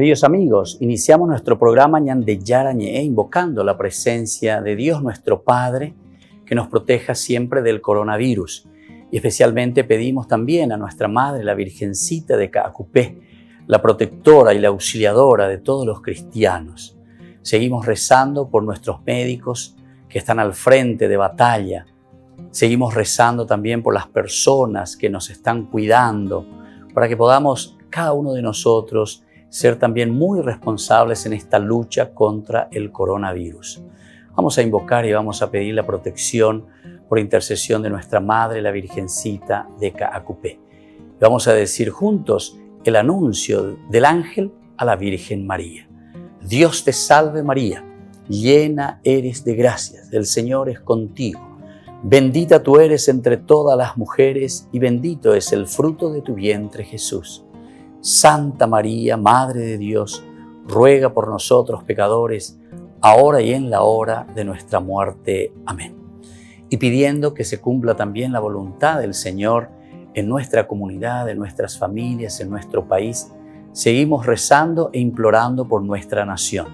Queridos amigos, iniciamos nuestro programa Ñande Yarañe, invocando la presencia de Dios nuestro Padre, que nos proteja siempre del coronavirus. Y especialmente pedimos también a nuestra Madre, la Virgencita de Caacupé, la protectora y la auxiliadora de todos los cristianos. Seguimos rezando por nuestros médicos que están al frente de batalla. Seguimos rezando también por las personas que nos están cuidando, para que podamos, cada uno de nosotros, ser también muy responsables en esta lucha contra el coronavirus. Vamos a invocar y vamos a pedir la protección por intercesión de nuestra Madre, la Virgencita de Caacupé. Vamos a decir juntos el anuncio del ángel a la Virgen María. Dios te salve María, llena eres de gracias, el Señor es contigo. Bendita tú eres entre todas las mujeres y bendito es el fruto de tu vientre Jesús. Santa María, Madre de Dios, ruega por nosotros pecadores, ahora y en la hora de nuestra muerte. Amén. Y pidiendo que se cumpla también la voluntad del Señor en nuestra comunidad, en nuestras familias, en nuestro país, seguimos rezando e implorando por nuestra nación,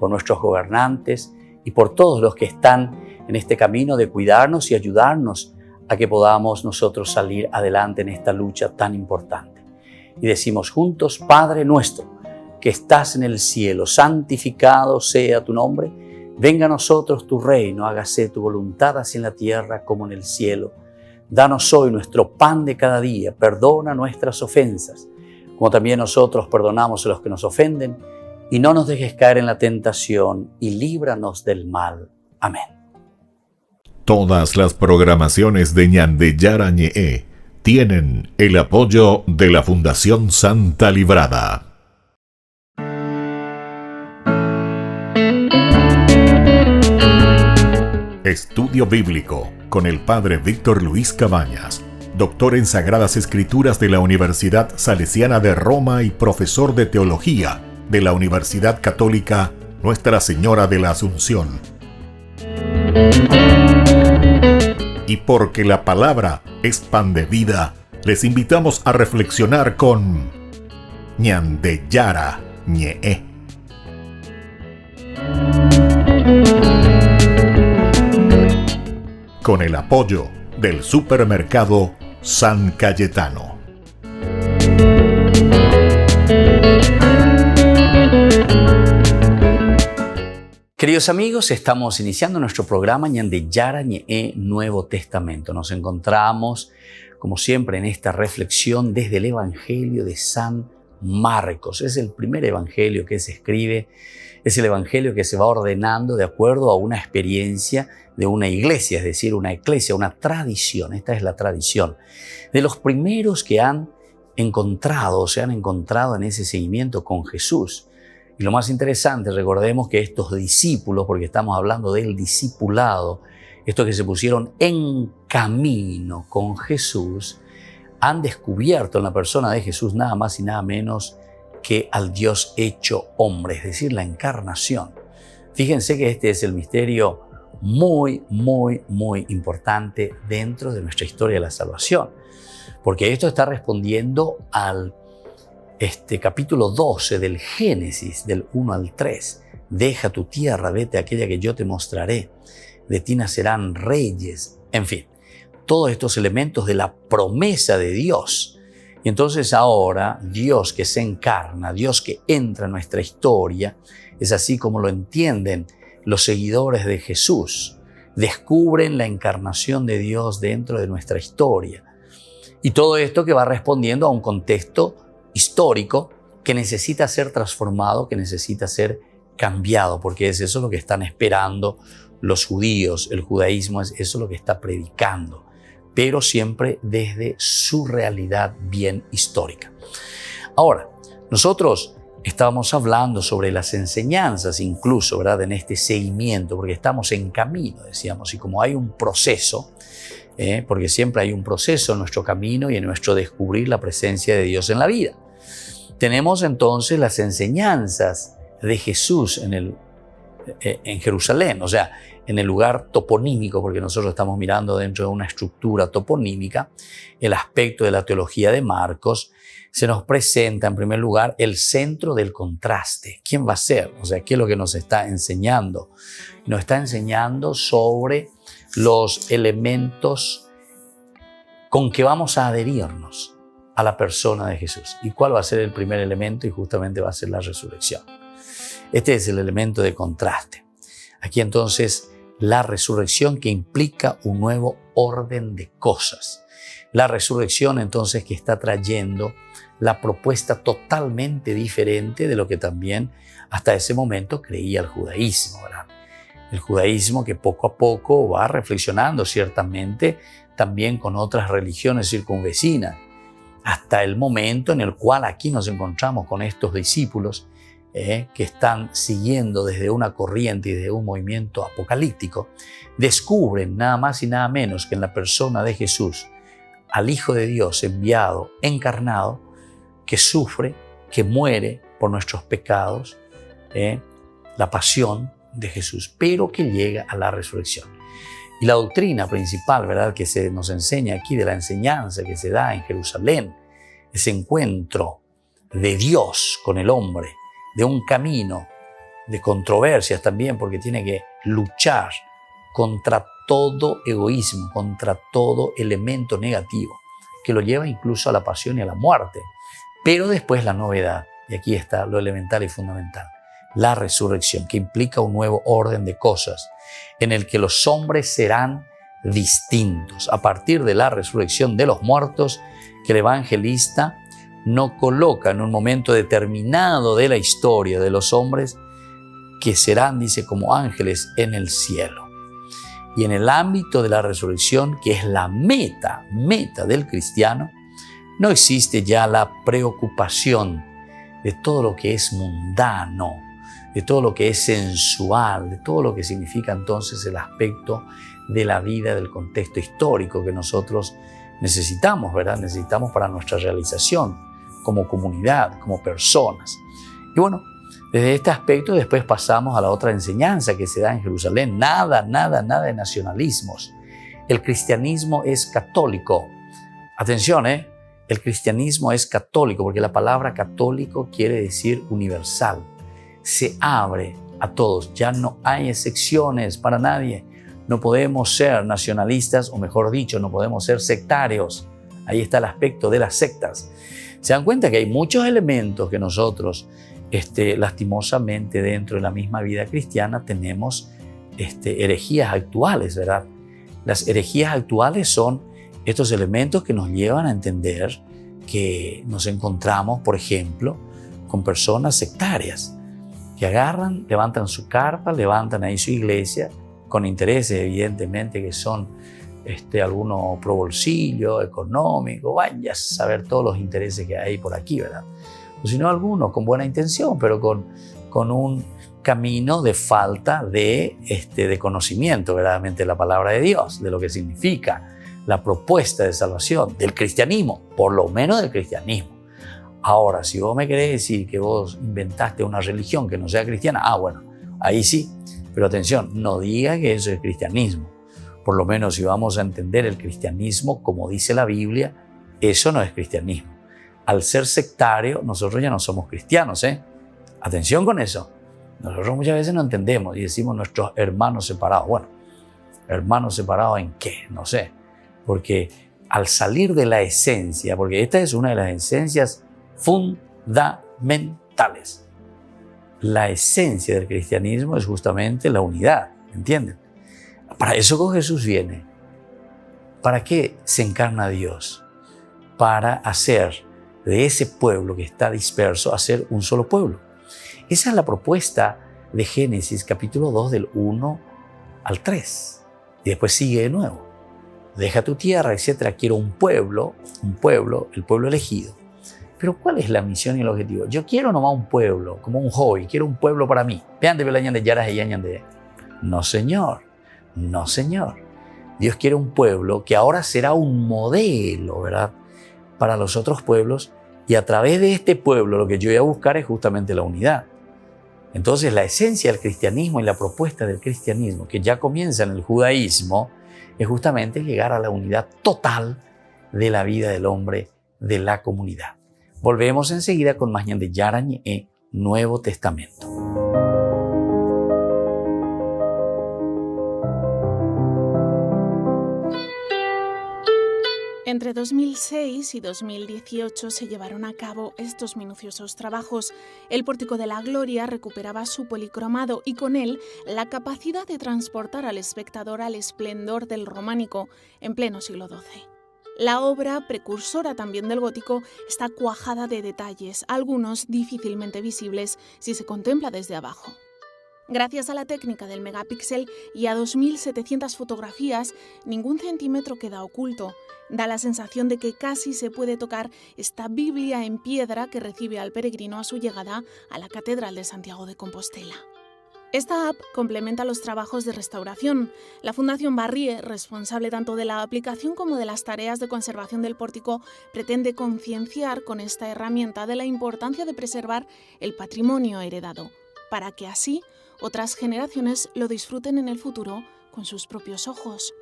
por nuestros gobernantes y por todos los que están en este camino de cuidarnos y ayudarnos a que podamos nosotros salir adelante en esta lucha tan importante. Y decimos juntos, Padre nuestro, que estás en el cielo, santificado sea tu nombre. Venga a nosotros tu reino, hágase tu voluntad así en la tierra como en el cielo. Danos hoy nuestro pan de cada día, perdona nuestras ofensas, como también nosotros perdonamos a los que nos ofenden, y no nos dejes caer en la tentación, y líbranos del mal. Amén. Todas las programaciones de Ñande Yarañe tienen el apoyo de la Fundación Santa Librada. Estudio Bíblico con el Padre Víctor Luis Cabañas, doctor en Sagradas Escrituras de la Universidad Salesiana de Roma y profesor de Teología de la Universidad Católica Nuestra Señora de la Asunción. Y porque la palabra es pan de vida, les invitamos a reflexionar con Ñande Yarañe. Con el apoyo del supermercado San Cayetano. Queridos amigos, estamos iniciando nuestro programa Ñande Yarañe, Nuevo Testamento. Nos encontramos, como siempre, en esta reflexión desde el Evangelio de San Marcos. Es el primer evangelio que se escribe, es el evangelio que se va ordenando de acuerdo a una experiencia de una iglesia, es decir, una eclesia, una tradición. Esta es la tradición de los primeros que han encontrado o se han encontrado en ese seguimiento con Jesús. Y lo más interesante, recordemos que estos discípulos, porque estamos hablando del discipulado, estos que se pusieron en camino con Jesús, han descubierto en la persona de Jesús nada más y nada menos que al Dios hecho hombre, es decir, la encarnación. Fíjense que este es el misterio muy importante dentro de nuestra historia de la salvación, porque esto está respondiendo al capítulo 12 del Génesis, del 1 al 3. Deja tu tierra, vete a aquella que yo te mostraré. De ti nacerán reyes. En fin, todos estos elementos de la promesa de Dios. Y entonces ahora, Dios que se encarna, Dios que entra en nuestra historia, es así como lo entienden los seguidores de Jesús. Descubren la encarnación de Dios dentro de nuestra historia. Y todo esto que va respondiendo a un contexto histórico que necesita ser transformado, que necesita ser cambiado, porque es eso lo que están esperando los judíos. El judaísmo es eso lo que está predicando, pero siempre desde su realidad bien histórica. Ahora, nosotros estábamos hablando sobre las enseñanzas incluso, ¿verdad?, en este seguimiento, porque estamos en camino, decíamos, y como hay un proceso, porque siempre hay un proceso en nuestro camino y en nuestro descubrir la presencia de Dios en la vida. Tenemos entonces las enseñanzas de Jesús en Jerusalén, o sea, en el lugar toponímico, porque nosotros estamos mirando dentro de una estructura toponímica, el aspecto de la teología de Marcos, se nos presenta en primer lugar el centro del contraste. ¿Quién va a ser? O sea, ¿qué es lo que nos está enseñando? Nos está enseñando sobre los elementos con que vamos a adherirnos a la persona de Jesús. ¿Y cuál va a ser el primer elemento? Y justamente va a ser la resurrección. Este es el elemento de contraste. Aquí entonces la resurrección que implica un nuevo orden de cosas. La resurrección entonces que está trayendo la propuesta totalmente diferente de lo que también hasta ese momento creía el judaísmo, ¿verdad? El judaísmo que poco a poco va reflexionando ciertamente también con otras religiones circunvecinas, hasta el momento en el cual aquí nos encontramos con estos discípulos que están siguiendo desde una corriente y desde un movimiento apocalíptico, descubren nada más y nada menos que en la persona de Jesús al Hijo de Dios enviado, encarnado, que sufre, que muere por nuestros pecados, la pasión de Jesús, pero que llega a la resurrección. Y la doctrina principal, ¿verdad?, que se nos enseña aquí de la enseñanza que se da en Jerusalén, ese encuentro de Dios con el hombre, de un camino de controversias también, porque tiene que luchar contra todo egoísmo, contra todo elemento negativo, que lo lleva incluso a la pasión y a la muerte. Pero después la novedad, y aquí está lo elemental y fundamental, la resurrección, que implica un nuevo orden de cosas, en el que los hombres serán distintos. A partir de la resurrección de los muertos, que el evangelista no coloca en un momento determinado de la historia de los hombres, que serán, dice, como ángeles en el cielo. Y en el ámbito de la resurrección, que es la meta del cristiano, no existe ya la preocupación de todo lo que es mundano, de todo lo que es sensual, de todo lo que significa entonces el aspecto de la vida, del contexto histórico que nosotros necesitamos, ¿verdad? Necesitamos para nuestra realización como comunidad, como personas. Y bueno, desde este aspecto después pasamos a la otra enseñanza que se da en Jerusalén. Nada de nacionalismos. El cristianismo es católico. Atención, el cristianismo es católico, porque la palabra católico quiere decir universal. Se abre a todos, ya no hay excepciones para nadie. No podemos ser nacionalistas, o mejor dicho, no podemos ser sectarios. Ahí está el aspecto de las sectas. Se dan cuenta que hay muchos elementos que nosotros, lastimosamente, dentro de la misma vida cristiana tenemos herejías actuales, ¿verdad? Las herejías actuales son estos elementos que nos llevan a entender que nos encontramos, por ejemplo, con personas sectarias que agarran, levantan su carpa, levantan ahí su iglesia, con intereses evidentemente que son alguno pro bolsillo, económico, vaya a saber todos los intereses que hay por aquí, ¿verdad? O si no, algunos con buena intención, pero con un camino de falta de conocimiento verdaderamente de la palabra de Dios, de lo que significa la propuesta de salvación del cristianismo, por lo menos del cristianismo. Ahora, si vos me querés decir que vos inventaste una religión que no sea cristiana, bueno, ahí sí, pero atención, no diga que eso es cristianismo. Por lo menos si vamos a entender el cristianismo como dice la Biblia, eso no es cristianismo. Al ser sectario, nosotros ya no somos cristianos, Atención con eso. Nosotros muchas veces no entendemos y decimos nuestros hermanos separados. Bueno, hermanos separados ¿en qué? No sé. Porque al salir de la esencia, porque esta es una de las esencias fundamentales. La esencia del cristianismo es justamente la unidad, ¿entienden? Para eso Jesús viene. ¿Para qué se encarna Dios? Para hacer de ese pueblo que está disperso, hacer un solo pueblo. Esa es la propuesta de Génesis capítulo 2 del 1 al 3. Y después sigue de nuevo. Deja tu tierra, etcétera. Quiero un pueblo, el pueblo elegido. Pero ¿cuál es la misión y el objetivo? Yo quiero nomás un pueblo, como un hobby, quiero un pueblo para mí. Vean de Belañan de Yaras y Yañan de. No, señor. No, señor. Dios quiere un pueblo que ahora será un modelo, ¿verdad?, para los otros pueblos, y a través de este pueblo lo que yo voy a buscar es justamente la unidad. Entonces la esencia del cristianismo y la propuesta del cristianismo, que ya comienza en el judaísmo, es justamente llegar a la unidad total de la vida del hombre, de la comunidad. Volvemos enseguida con más de Yara Ñe'e, Nuevo Testamento. Entre 2006 y 2018 se llevaron a cabo estos minuciosos trabajos. El Pórtico de la Gloria recuperaba su policromado y con él la capacidad de transportar al espectador al esplendor del románico en pleno siglo XII. La obra, precursora también del gótico, está cuajada de detalles, algunos difícilmente visibles si se contempla desde abajo. Gracias a la técnica del megapíxel y a 2.700 fotografías, ningún centímetro queda oculto. Da la sensación de que casi se puede tocar esta Biblia en piedra que recibe al peregrino a su llegada a la Catedral de Santiago de Compostela. Esta app complementa los trabajos de restauración. La Fundación Barrié, responsable tanto de la aplicación como de las tareas de conservación del pórtico, pretende concienciar con esta herramienta de la importancia de preservar el patrimonio heredado, para que así otras generaciones lo disfruten en el futuro con sus propios ojos.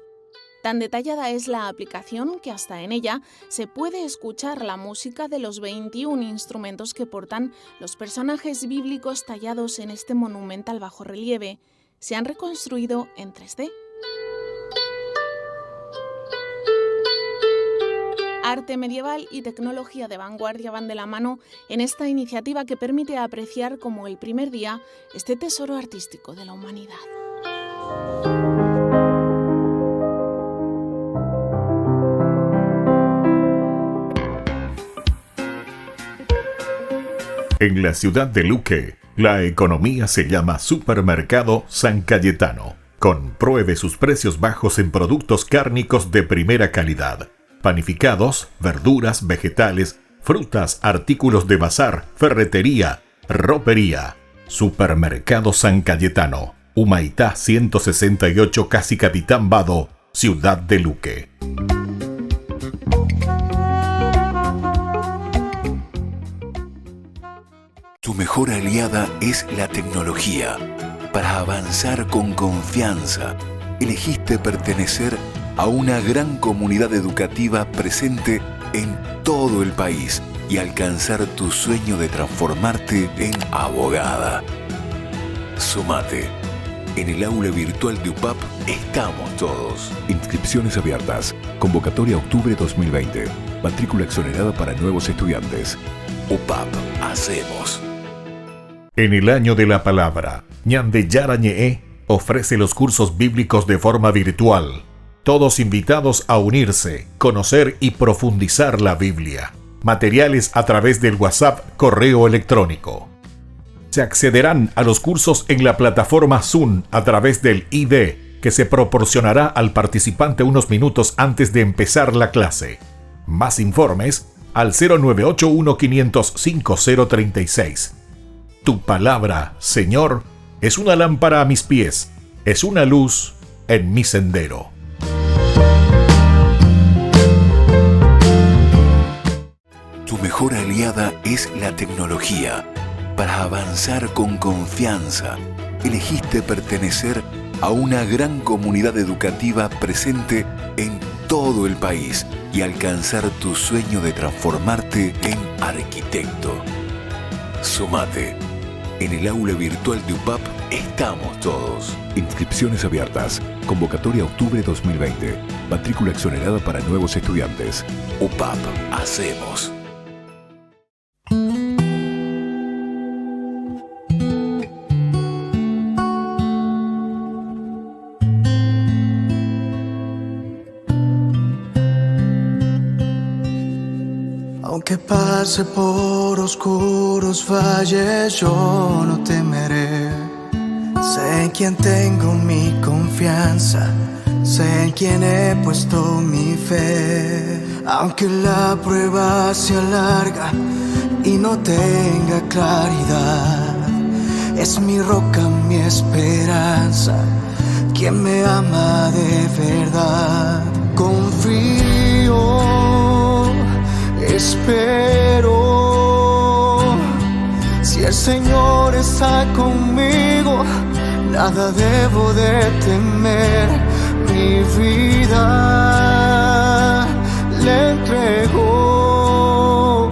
Tan detallada es la aplicación que hasta en ella se puede escuchar la música de los 21 instrumentos que portan los personajes bíblicos tallados en este monumental bajorrelieve. Se han reconstruido en 3D. Arte medieval y tecnología de vanguardia van de la mano en esta iniciativa que permite apreciar como el primer día este tesoro artístico de la humanidad. En la ciudad de Luque, la economía se llama Supermercado San Cayetano. Compruebe sus precios bajos en productos cárnicos de primera calidad. Panificados, verduras, vegetales, frutas, artículos de bazar, ferretería, ropería. Supermercado San Cayetano, Humaitá 168, Casi Capitán Vado, ciudad de Luque. Tu mejor aliada es la tecnología. Para avanzar con confianza, elegiste pertenecer a una gran comunidad educativa presente en todo el país y alcanzar tu sueño de transformarte en abogada. Sumate. En el aula virtual de UPAP estamos todos. Inscripciones abiertas. Convocatoria octubre 2020. Matrícula exonerada para nuevos estudiantes. UPAP. Hacemos. En el año de la palabra, Ñande Yara Ñe'e ofrece los cursos bíblicos de forma virtual. Todos invitados a unirse, conocer y profundizar la Biblia. Materiales a través del WhatsApp, correo electrónico. Se accederán a los cursos en la plataforma Zoom a través del ID, que se proporcionará al participante unos minutos antes de empezar la clase. Más informes al 0981 505 036. Tu palabra, Señor, es una lámpara a mis pies, es una luz en mi sendero. Tu mejor aliada es la tecnología. Para avanzar con confianza, elegiste pertenecer a una gran comunidad educativa presente en todo el país y alcanzar tu sueño de transformarte en arquitecto. Sumate. En el aula virtual de UPAP estamos todos. Inscripciones abiertas. Convocatoria octubre 2020. Matrícula exonerada para nuevos estudiantes. UPAP. Hacemos. Aunque pase por oscuros valles, yo no temeré. Sé en quién tengo mi confianza, sé en quién he puesto mi fe. Aunque la prueba sea larga y no tenga claridad, es mi roca, mi esperanza, quien me ama de verdad. Confío, espero, si el Señor es está conmigo, nada debo de temer. Mi vida le entrego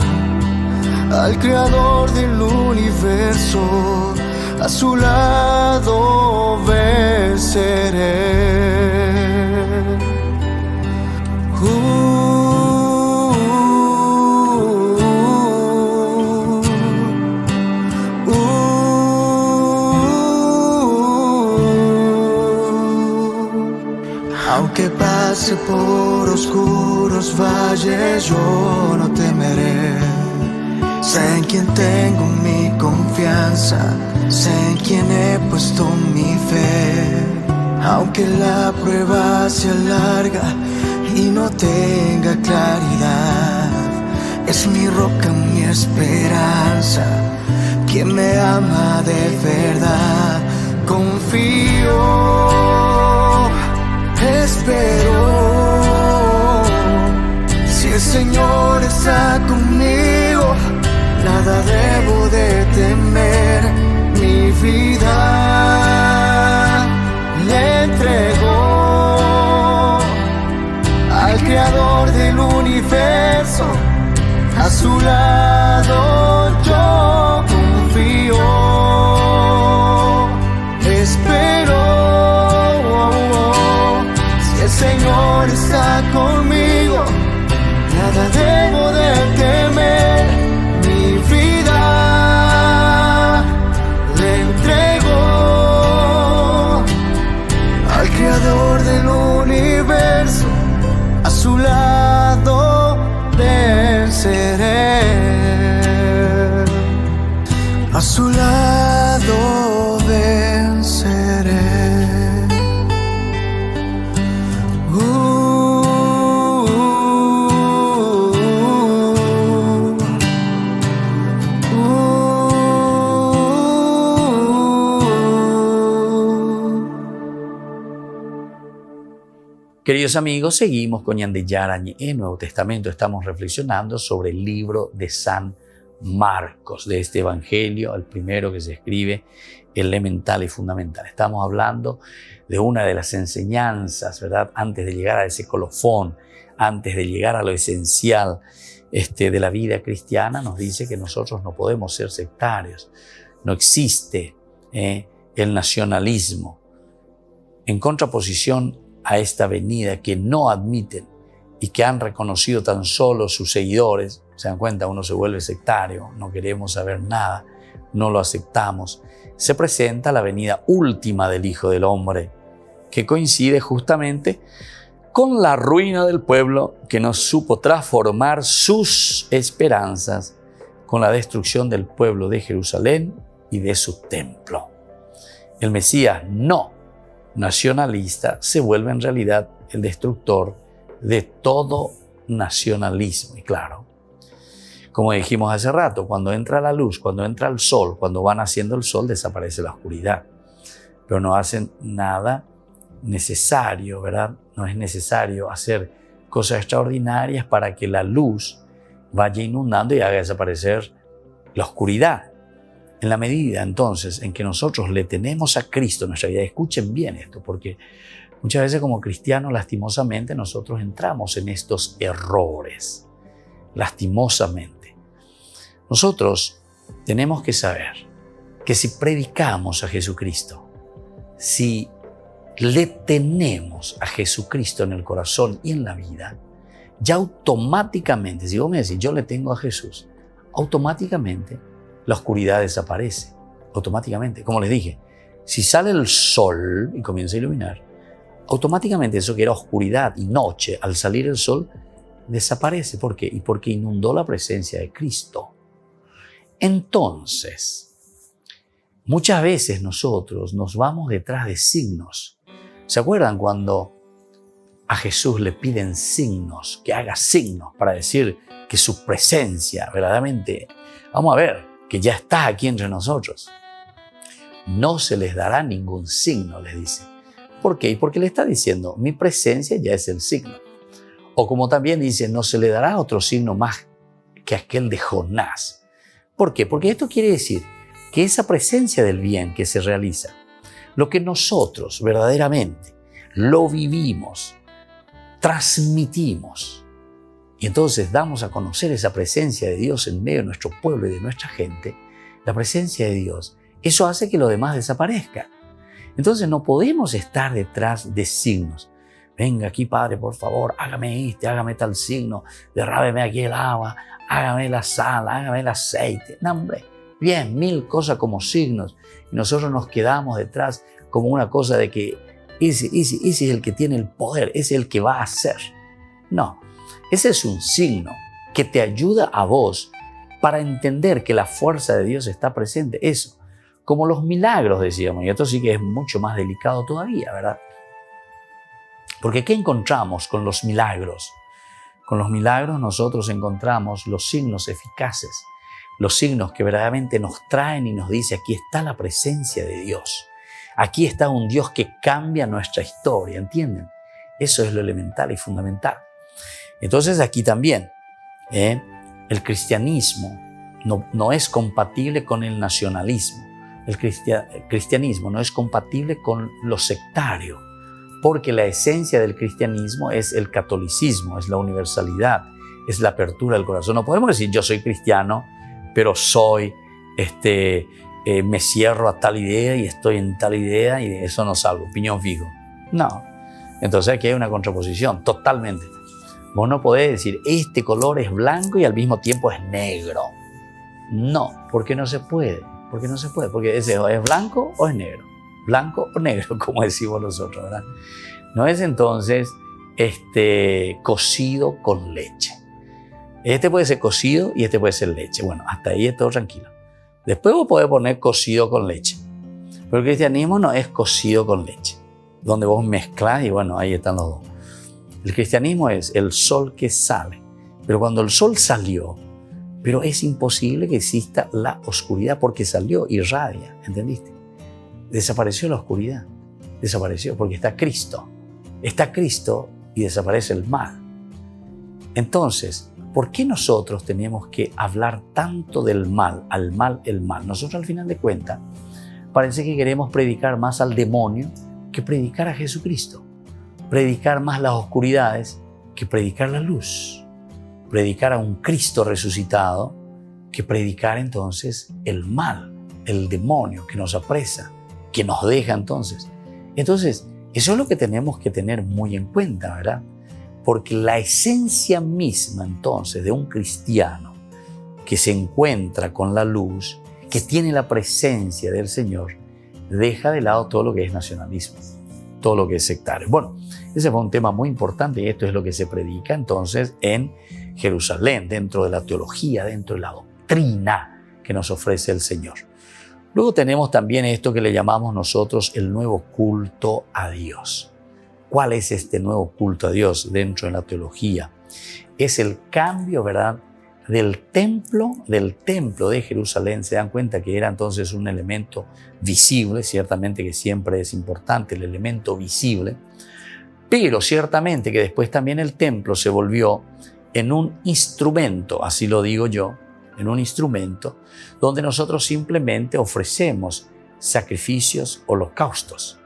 al Creador del universo, a su lado venceré. Aunque pase por oscuros valles, yo no temeré. Sé en quien tengo mi confianza, sé en quien he puesto mi fe. Aunque la prueba sea larga y no tenga claridad, es mi roca, mi esperanza, quien me ama de verdad. Confío, espero, si el Señor está conmigo, nada debo de temer. Mi vida le entrego al Creador del universo, a su lado yo confío, espero. Si el Señor está conmigo, nada debo de temer. Mi vida le entrego al Creador del universo, a su lado venceré, a su lado venceré. Queridos amigos, seguimos con Ñande Yara Ñe Nuevo Testamento. Estamos reflexionando sobre el libro de San Marcos, de este evangelio, el primero que se escribe, elemental y fundamental. Estamos hablando de una de las enseñanzas, ¿verdad? Antes de llegar a ese colofón, antes de llegar a lo esencial de la vida cristiana, nos dice que nosotros no podemos ser sectarios. No existe el nacionalismo. En contraposición a esta venida que no admiten y que han reconocido tan solo sus seguidores, se dan cuenta, uno se vuelve sectario, no queremos saber nada, no lo aceptamos, se presenta la venida última del Hijo del Hombre, que coincide justamente con la ruina del pueblo que no supo transformar sus esperanzas, con la destrucción del pueblo de Jerusalén y de su templo. El Mesías no nacionalista se vuelve en realidad el destructor de todo nacionalismo. Y claro, como dijimos hace rato, cuando entra la luz, cuando entra el sol, cuando va naciendo el sol, desaparece la oscuridad. Pero no hacen nada necesario, ¿verdad? No es necesario hacer cosas extraordinarias para que la luz vaya inundando y haga desaparecer la oscuridad. En la medida, entonces, en que nosotros le tenemos a Cristo en nuestra vida, escuchen bien esto, porque muchas veces como cristianos, lastimosamente, nosotros entramos en estos errores. Lastimosamente. Nosotros tenemos que saber que si predicamos a Jesucristo, si le tenemos a Jesucristo en el corazón y en la vida, ya automáticamente, si vos me decís, yo le tengo a Jesús, automáticamente la oscuridad desaparece, automáticamente. Como les dije, si sale el sol y comienza a iluminar, automáticamente eso que era oscuridad y noche, al salir el sol, desaparece. ¿Por qué? Y porque inundó la presencia de Cristo. Entonces, muchas veces nosotros nos vamos detrás de signos. ¿Se acuerdan cuando a Jesús le piden signos, que haga signos para decir que su presencia verdaderamente, vamos a ver, que ya está aquí entre nosotros? No se les dará ningún signo, les dice. ¿Por qué? Porque le está diciendo, mi presencia ya es el signo. O como también dice, no se le dará otro signo más que aquel de Jonás. ¿Por qué? Porque esto quiere decir que esa presencia del bien que se realiza, lo que nosotros verdaderamente lo vivimos, transmitimos, y entonces damos a conocer esa presencia de Dios en medio de nuestro pueblo y de nuestra gente, la presencia de Dios, eso hace que lo demás desaparezca. Entonces no podemos estar detrás de signos. Venga aquí, Padre, por favor, hágame tal signo, derrámeme aquí el agua, hágame la sal, hágame el aceite. No, hombre, bien, 1000 cosas como signos. Y nosotros nos quedamos detrás como una cosa de que ese es el que tiene el poder, ese es el que va a hacer. No, ese es un signo que te ayuda a vos para entender que la fuerza de Dios está presente. Eso, como los milagros, decíamos, y esto sí que es mucho más delicado todavía, ¿verdad? Porque ¿qué encontramos con los milagros? Con los milagros nosotros encontramos los signos eficaces, los signos que verdaderamente nos traen y nos dice, aquí está la presencia de Dios. Aquí está un Dios que cambia nuestra historia, ¿entienden? Eso es lo elemental y fundamental. Entonces aquí también, el cristianismo no es compatible con el nacionalismo. El cristianismo no es compatible con lo sectario, porque la esencia del cristianismo es el catolicismo, es la universalidad, es la apertura del corazón. No podemos decir yo soy cristiano, pero me cierro a tal idea y estoy en tal idea y de eso no salgo, piñón fijo. No. Entonces aquí hay una contraposición, totalmente. Vos no podés decir este color es blanco y al mismo tiempo es negro. No, porque no se puede. Porque no se puede, porque es blanco o es negro. Blanco o negro, como decimos nosotros, ¿verdad? No es entonces cocido con leche. Este puede ser cocido y este puede ser leche. Bueno, hasta ahí es todo tranquilo. Después vos podés poner cocido con leche. Pero el cristianismo no es cocido con leche, donde vos mezclás y bueno, ahí están los dos. El cristianismo es el sol que sale. Pero cuando el sol salió, pero es imposible que exista la oscuridad porque salió, irradia, ¿entendiste? Desapareció la oscuridad, desapareció porque está Cristo. Está Cristo y desaparece el mal. Entonces, ¿por qué nosotros tenemos que hablar tanto del mal, al mal, el mal? Nosotros al final de cuentas parece que queremos predicar más al demonio que predicar a Jesucristo. Predicar más las oscuridades que predicar la luz. Predicar a un Cristo resucitado que predicar entonces el mal, el demonio que nos apresa, que nos deja entonces. Entonces, eso es lo que tenemos que tener muy en cuenta, ¿verdad? Porque la esencia misma entonces de un cristiano que se encuentra con la luz, que tiene la presencia del Señor, deja de lado todo lo que es nacionalismo, todo lo que es sectario. Bueno, ese fue un tema muy importante y esto es lo que se predica entonces en Jerusalén, dentro de la teología, dentro de la doctrina que nos ofrece el Señor. Luego tenemos también esto que le llamamos nosotros el nuevo culto a Dios. ¿Cuál es este nuevo culto a Dios dentro de la teología? Es el cambio, ¿verdad?, del templo de Jerusalén. Se dan cuenta que era entonces un elemento visible, ciertamente que siempre es importante el elemento visible, pero ciertamente que después también el templo se volvió en un instrumento, así lo digo yo, en un instrumento donde nosotros simplemente ofrecemos sacrificios, holocaustos.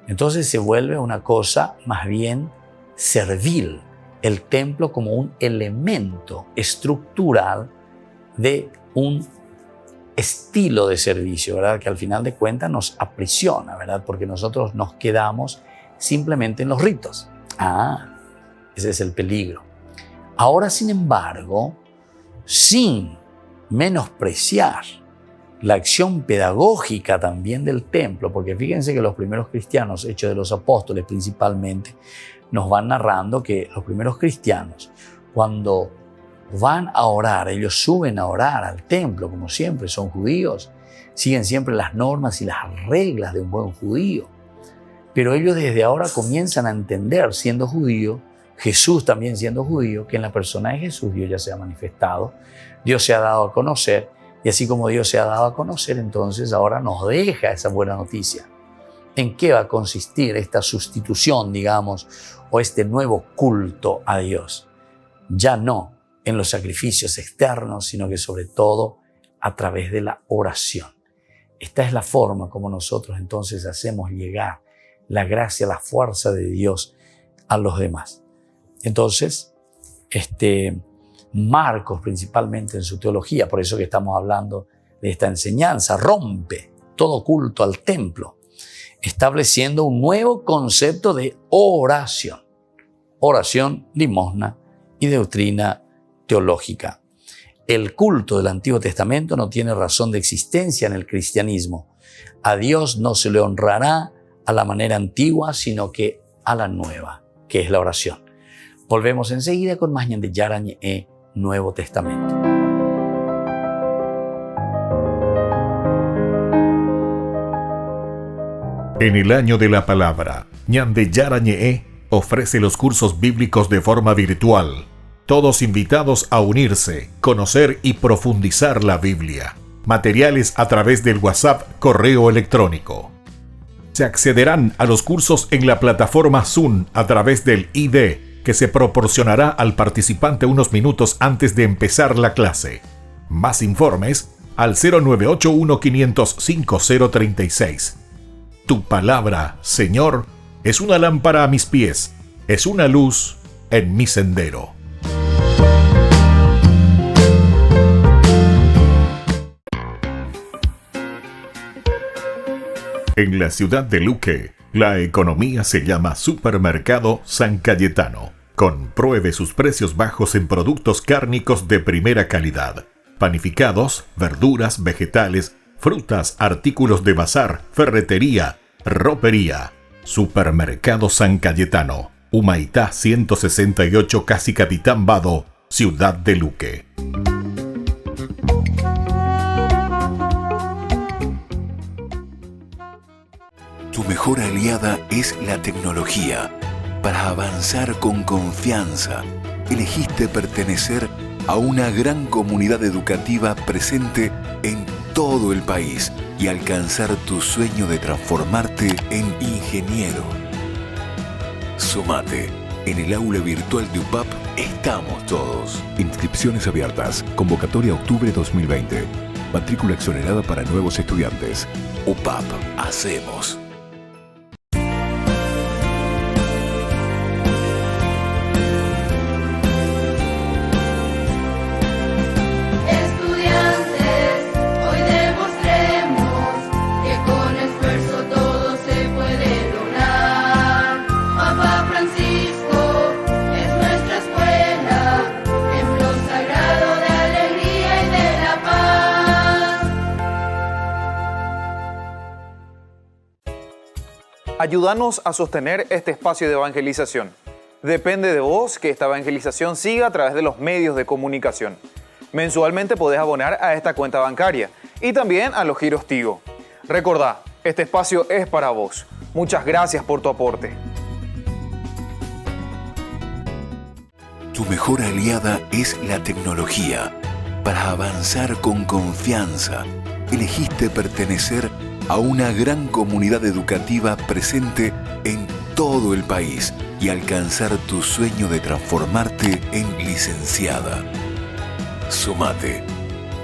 Entonces se vuelve una cosa más bien servil, el templo como un elemento estructural de un estilo de servicio, ¿verdad? Que al final de cuentas nos aprisiona, ¿verdad? Porque nosotros nos quedamos simplemente en los ritos. Ese es el peligro. Ahora, sin embargo, sin menospreciar la acción pedagógica también del templo, porque fíjense que los primeros cristianos, Hechos de los Apóstoles principalmente, nos van narrando que los primeros cristianos, cuando van a orar, ellos suben a orar al templo, como siempre, son judíos, siguen siempre las normas y las reglas de un buen judío. Pero ellos desde ahora comienzan a entender, siendo judíos, Jesús también siendo judío, que en la persona de Jesús Dios ya se ha manifestado, Dios se ha dado a conocer, y así como Dios se ha dado a conocer, entonces ahora nos deja esa buena noticia. ¿En qué va a consistir esta sustitución, digamos, o este nuevo culto a Dios? Ya no en los sacrificios externos, sino que sobre todo a través de la oración. Esta es la forma como nosotros entonces hacemos llegar la gracia, la fuerza de Dios a los demás. Entonces, Marcos principalmente en su teología, por eso que estamos hablando de esta enseñanza, rompe todo culto al templo, estableciendo un nuevo concepto de oración. Oración, limosna y doctrina teológica. El culto del Antiguo Testamento no tiene razón de existencia en el cristianismo. A Dios no se le honrará a la manera antigua, sino que a la nueva, que es la oración. Volvemos enseguida con más ñande yara ñe Nuevo Testamento. En el año de la palabra, ñande yara ñe ofrece los cursos bíblicos de forma virtual. Todos invitados a unirse, conocer y profundizar la Biblia. Materiales a través del WhatsApp, correo electrónico. Se accederán a los cursos en la plataforma Zoom a través del ID, que se proporcionará al participante unos minutos antes de empezar la clase. Más informes al 0981-500-5036. Tu palabra, Señor, es una lámpara a mis pies, es una luz en mi sendero. En la ciudad de Luque, la economía se llama Supermercado San Cayetano. Compruebe sus precios bajos en productos cárnicos de primera calidad. Panificados, verduras, vegetales, frutas, artículos de bazar, ferretería, ropería. Supermercado San Cayetano, Humaitá 168, Casi Capitán Vado, ciudad de Luque. Tu mejor aliada es la tecnología. Para avanzar con confianza, elegiste pertenecer a una gran comunidad educativa presente en todo el país y alcanzar tu sueño de transformarte en ingeniero. Sumate. En el aula virtual de UPAP estamos todos. Inscripciones abiertas. Convocatoria octubre 2020. Matrícula exonerada para nuevos estudiantes. UPAP. Hacemos. Ayúdanos a sostener este espacio de evangelización. Depende de vos que esta evangelización siga a través de los medios de comunicación. Mensualmente podés abonar a esta cuenta bancaria y también a los giros Tigo. Recordá, este espacio es para vos. Muchas gracias por tu aporte. Tu mejor aliada es la tecnología. Para avanzar con confianza, elegiste pertenecer a una gran comunidad educativa presente en todo el país y alcanzar tu sueño de transformarte en licenciada. Sumate.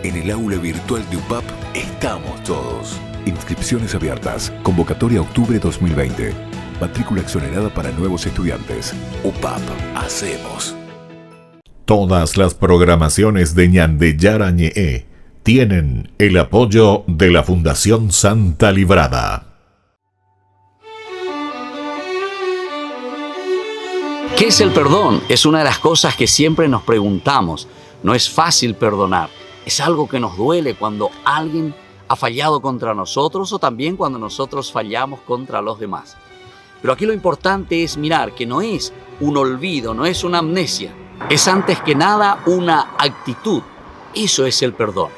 En el aula virtual de UPAP estamos todos. Inscripciones abiertas. Convocatoria octubre 2020. Matrícula exonerada para nuevos estudiantes. UPAP. Hacemos. Todas las programaciones de ñande yara ñe tienen el apoyo de la Fundación Santa Librada. ¿Qué es el perdón? Es una de las cosas que siempre nos preguntamos. No es fácil perdonar. Es algo que nos duele cuando alguien ha fallado contra nosotros o también cuando nosotros fallamos contra los demás. Pero aquí lo importante es mirar que no es un olvido, no es una amnesia. Es antes que nada una actitud. Eso es el perdón.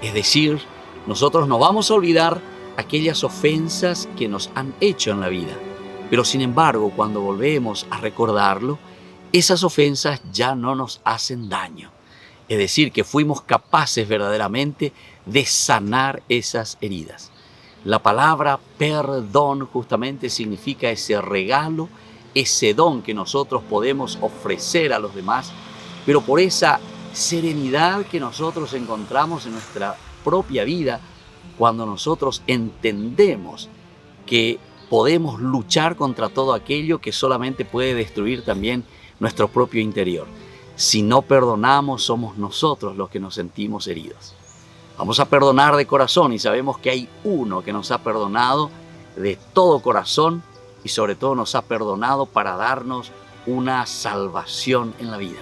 Es decir, nosotros no vamos a olvidar aquellas ofensas que nos han hecho en la vida. Pero sin embargo, cuando volvemos a recordarlo, esas ofensas ya no nos hacen daño. Es decir, que fuimos capaces verdaderamente de sanar esas heridas. La palabra perdón justamente significa ese regalo, ese don que nosotros podemos ofrecer a los demás, pero por esa serenidad que nosotros encontramos en nuestra propia vida cuando nosotros entendemos que podemos luchar contra todo aquello que solamente puede destruir también nuestro propio interior. Si no perdonamos, somos nosotros los que nos sentimos heridos. Vamos a perdonar de corazón y sabemos que hay uno que nos ha perdonado de todo corazón y sobre todo nos ha perdonado para darnos una salvación en la vida.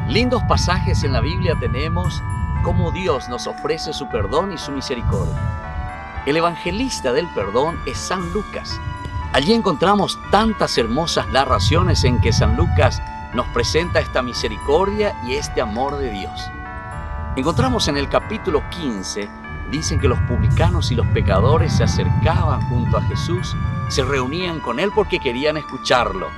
Lindos pasajes en la Biblia tenemos cómo Dios nos ofrece su perdón y su misericordia. El evangelista del perdón es San Lucas. Allí encontramos tantas hermosas narraciones en que San Lucas nos presenta esta misericordia y este amor de Dios. Encontramos en el capítulo 15, dicen que los publicanos y los pecadores se acercaban junto a Jesús, se reunían con Él porque querían escucharlo.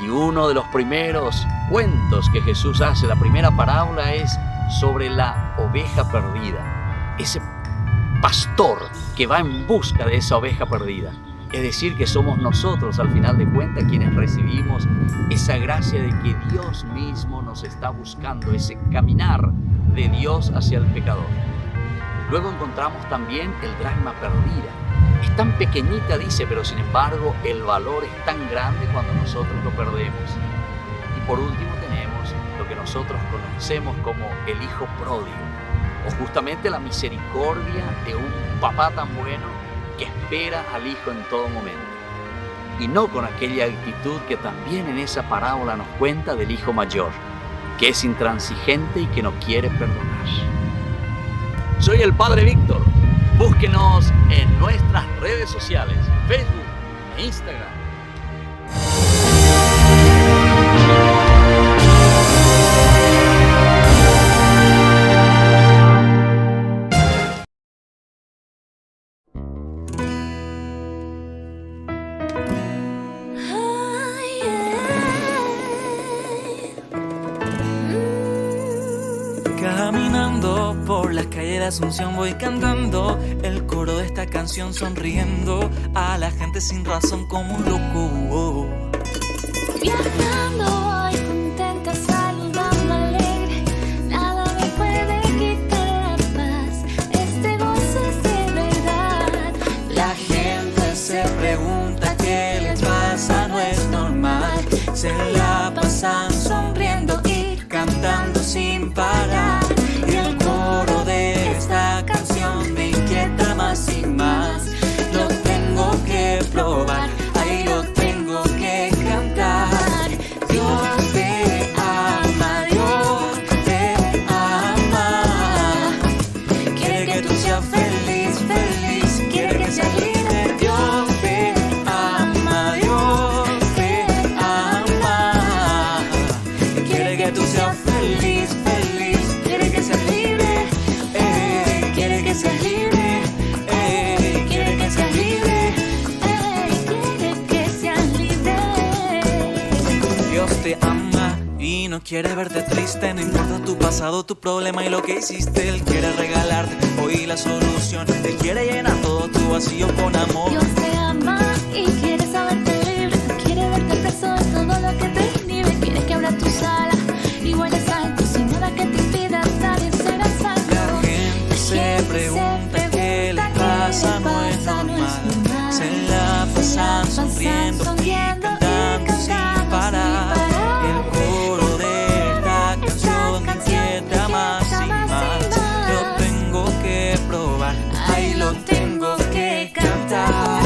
Y uno de los primeros cuentos que Jesús hace, la primera parábola, es sobre la oveja perdida. Ese pastor que va en busca de esa oveja perdida. Es decir, que somos nosotros, al final de cuentas, quienes recibimos esa gracia de que Dios mismo nos está buscando, ese caminar de Dios hacia el pecador. Luego encontramos también el dracma perdida. Es tan pequeñita, dice, pero sin embargo el valor es tan grande cuando nosotros lo perdemos. Y por último tenemos lo que nosotros conocemos como el hijo pródigo, o justamente la misericordia de un papá tan bueno que espera al hijo en todo momento. Y no con aquella actitud que también en esa parábola nos cuenta del hijo mayor, que es intransigente y que no quiere perdonar. Soy el Padre Víctor. Búsquenos en nuestras redes sociales, Facebook e Instagram. Caminando por las calles de Asunción voy cantando el coro de esta canción, sonriendo a la gente sin razón como un loco. Viajando voy contenta, saludando alegre, nada me puede quitar la paz, este gozo es de verdad. La gente se pregunta qué les pasa, no es normal, se la pasan sonriendo y cantando sin parar. Y el coro de esta canción me inquieta más y más. Lo tengo que probar, ahí lo tengo que cantar. Dios te ama, Dios te ama. Quiere que tú seas feliz, feliz, quiere que seas libre. Dios te ama, Dios te ama. Quiere que tú seas feliz, feliz, quiere que seas libre, quiere que seas libre, quiere que seas libre, Quiere que seas libre. Dios te ama y no quiere verte triste, no importa tu pasado, tu problema y lo que hiciste. Él quiere regalarte hoy la solución, Él quiere llenar todo tu vacío con amor. Dios te ama y quiere saberte libre, no quiere verte preso de todo lo que te inhibe. Quiere que abras tus alas y vueles alto, sin nada que te impida estar y ser a salvo. La gente se pregunta qué le pasa, no es normal, se la pasan sonriendo y cantando sin parar. El coro de esta canción me inquieta más y más. Lo tengo que probar, ahí lo tengo que cantar.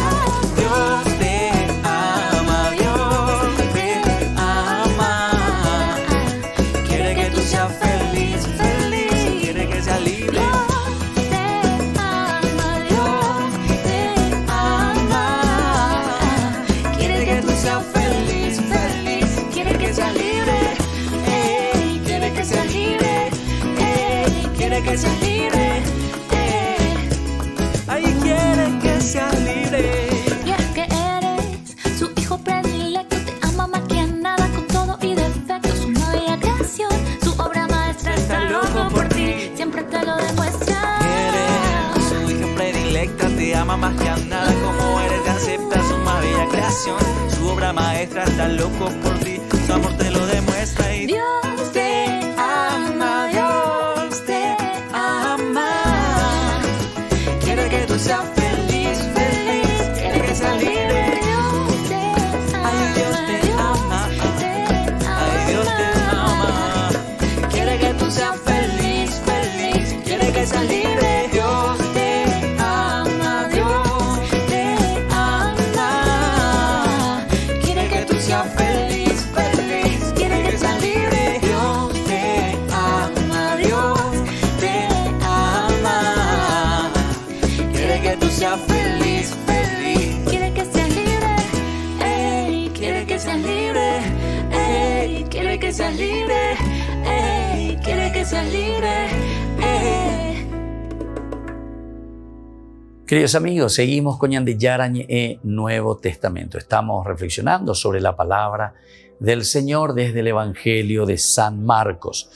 Dios te ama, Dios te ama. Quiere que tú seas feliz, feliz, quiere que seas libre. Dios te ama, Dios te ama. Quiere que tú seas feliz, feliz, quiere que seas libre, quiere que seas libre, quiere que seas libre, ay, quiere que seas libre. Y es que eres su hijo predilecto, te ama más que a nada, con todo y defectos. Una bella creación, su obra maestra, está loco por ti, siempre te lo demuestra. Eres su hija predilecta, te ama más que a nada, como eres te acepta, su más bella creación, su obra maestra, está loco por ti, su amor te lo demuestra. Y Dios te ama, Dios te ama. quiere que seas libre. Queridos amigos, seguimos con Ñande Yara Ñe Nuevo Testamento. Estamos reflexionando sobre la palabra del Señor desde el Evangelio de San Marcos.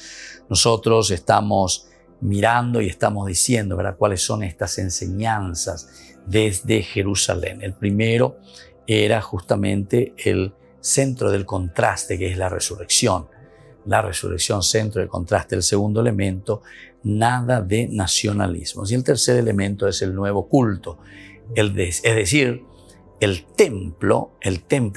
Nosotros estamos mirando y estamos diciendo, ¿verdad?, cuáles son estas enseñanzas desde Jerusalén. El primero era justamente el centro del contraste, que es la resurrección. La resurrección, centro del contraste. El segundo elemento, nada de nacionalismos. Y el tercer elemento es el nuevo culto, es decir, el templo